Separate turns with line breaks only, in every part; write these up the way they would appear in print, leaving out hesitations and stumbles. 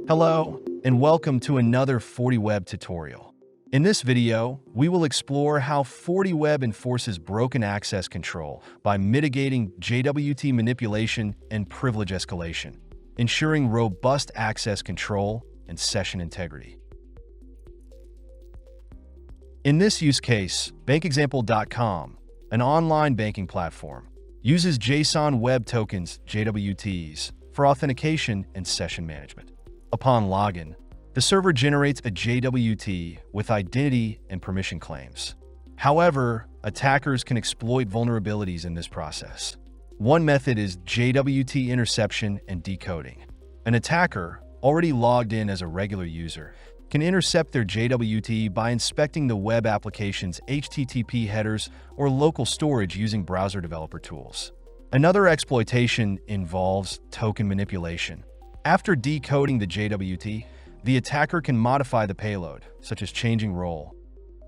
Hello, and welcome to another FortiWeb tutorial. In this video, we will explore how FortiWeb enforces broken access control by mitigating JWT manipulation and privilege escalation, ensuring robust access control and session integrity. In this use case, bankexample.com, an online banking platform, uses JSON Web Tokens, JWTs, for authentication and session management. Upon login, the server generates a JWT with identity and permission claims. However, attackers can exploit vulnerabilities in this process. One method is JWT interception and decoding. An attacker, already logged in as a regular user, can intercept their JWT by inspecting the web application's HTTP headers or local storage using browser developer tools. Another exploitation involves token manipulation. After decoding the JWT, the attacker can modify the payload, such as changing role,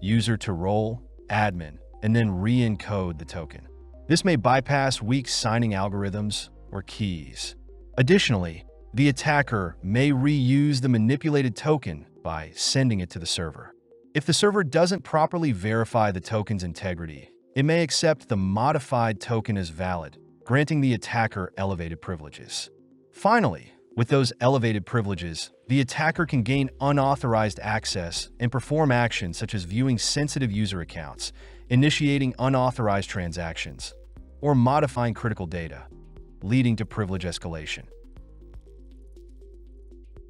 user to role, admin, and then re-encode the token. This may bypass weak signing algorithms or keys. Additionally, the attacker may reuse the manipulated token by sending it to the server. If the server doesn't properly verify the token's integrity, it may accept the modified token as valid, granting the attacker elevated privileges. Finally, with those elevated privileges, the attacker can gain unauthorized access and perform actions such as viewing sensitive user accounts, initiating unauthorized transactions, or modifying critical data, leading to privilege escalation.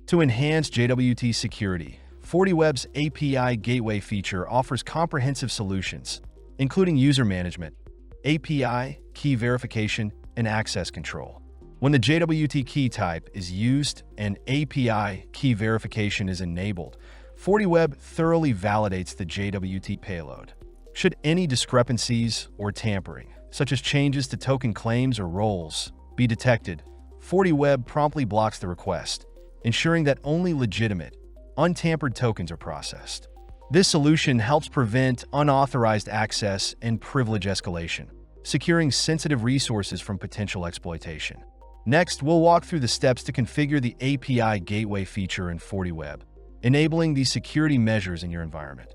To enhance JWT security, FortiWeb's API Gateway feature offers comprehensive solutions, including user management, API, key verification, and access control. When the JWT key type is used and API key verification is enabled, FortiWeb thoroughly validates the JWT payload. Should any discrepancies or tampering, such as changes to token claims or roles, be detected, FortiWeb promptly blocks the request, ensuring that only legitimate, untampered tokens are processed. This solution helps prevent unauthorized access and privilege escalation, securing sensitive resources from potential exploitation. Next, we'll walk through the steps to configure the API Gateway feature in FortiWeb, enabling these security measures in your environment.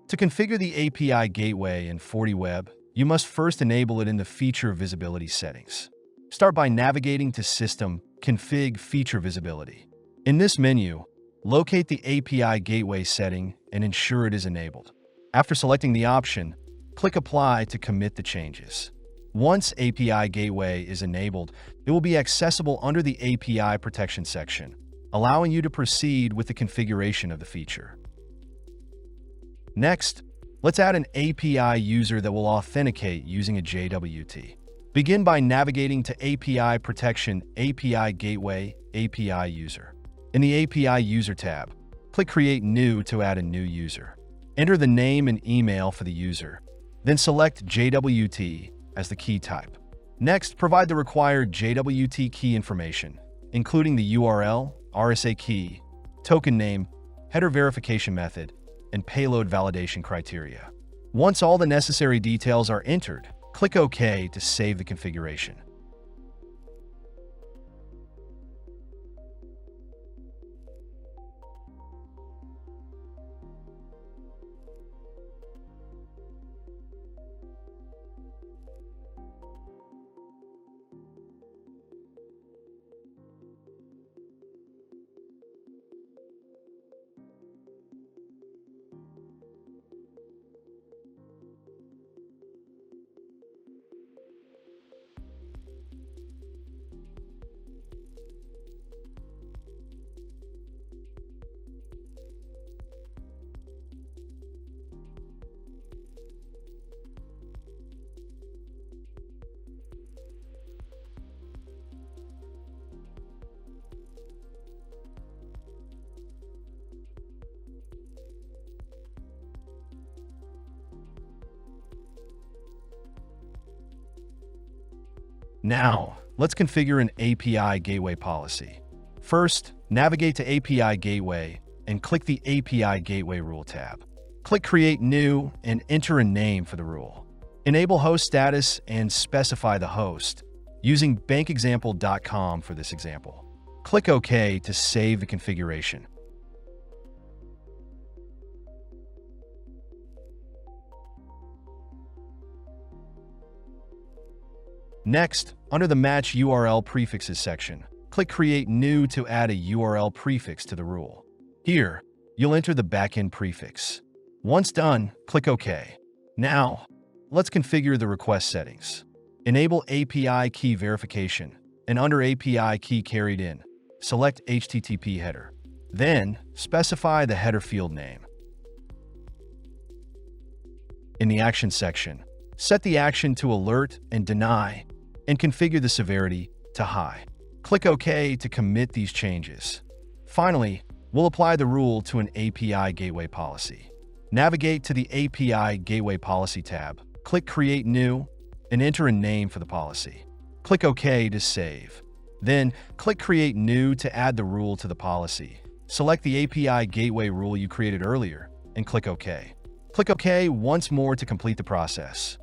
To configure the API Gateway in FortiWeb, you must first enable it in the Feature Visibility settings. Start by navigating to System, Config Feature Visibility. In this menu, locate the API Gateway setting and ensure it is enabled. After selecting the option, click Apply to commit the changes. Once API Gateway is enabled, it will be accessible under the API Protection section, allowing you to proceed with the configuration of the feature. Next, let's add an API user that will authenticate using a JWT. Begin by navigating to API Protection, API Gateway, API User. In the API User tab, click Create New to add a new user. Enter the name and email for the user, then select JWT as the key type. Next, provide the required JWT key information, including the URL, RSA key, token name, header verification method, and payload validation criteria. Once all the necessary details are entered, click OK to save the configuration. Now, let's configure an API Gateway policy. First, navigate to API Gateway and click the API Gateway Rule tab. Click Create New and enter a name for the rule. Enable host status and specify the host, using bankexample.com for this example. Click OK to save the configuration. Next, under the Match URL Prefixes section, click Create New to add a URL prefix to the rule. Here, you'll enter the backend prefix. Once done, click OK. Now, let's configure the request settings. Enable API key verification, and under API key carried in, select HTTP header. Then, specify the header field name. In the Action section, set the action to Alert and Deny, and configure the severity to High. Click OK to commit these changes. Finally, we'll apply the rule to an API Gateway policy. Navigate to the API Gateway Policy tab, click Create New, and enter a name for the policy. Click OK to save. Then, click Create New to add the rule to the policy. Select the API Gateway rule you created earlier, and click OK. Click OK once more to complete the process.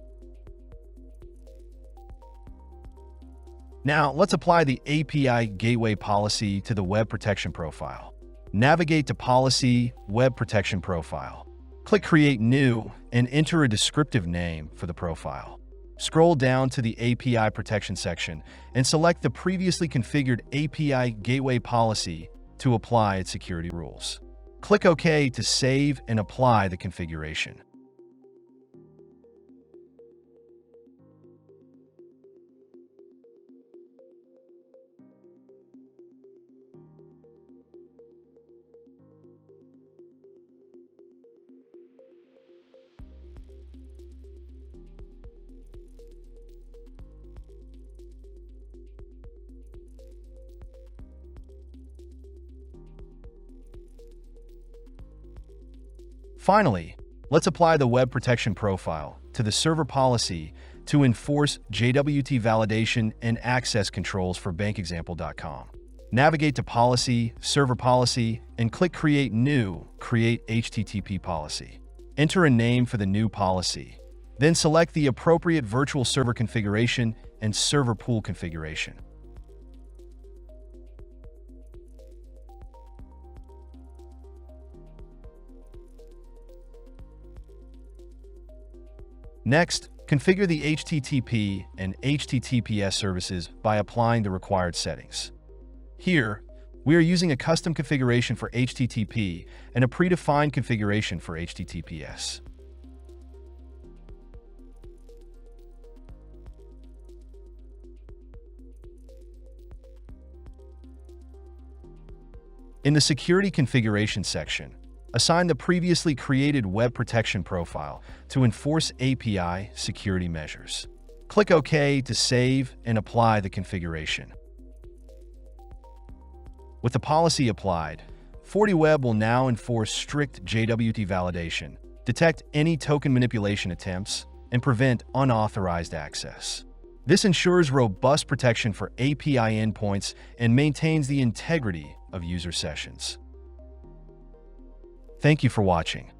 Now, let's apply the API Gateway policy to the Web Protection Profile. Navigate to Policy, Web Protection Profile. Click Create New and enter a descriptive name for the profile. Scroll down to the API Protection section and select the previously configured API Gateway policy to apply its security rules. Click OK to save and apply the configuration. Finally, let's apply the Web Protection Profile to the server policy to enforce JWT validation and access controls for bankexample.com. Navigate to Policy, Server Policy, and click Create New, Create HTTP Policy. Enter a name for the new policy. Then select the appropriate virtual server configuration and server pool configuration. Next, configure the HTTP and HTTPS services by applying the required settings. Here, we are using a custom configuration for HTTP and a predefined configuration for HTTPS. In the Security Configuration section, assign the previously created Web Protection Profile to enforce API security measures. Click OK to save and apply the configuration. With the policy applied, FortiWeb will now enforce strict JWT validation, detect any token manipulation attempts, and prevent unauthorized access. This ensures robust protection for API endpoints and maintains the integrity of user sessions. Thank you for watching.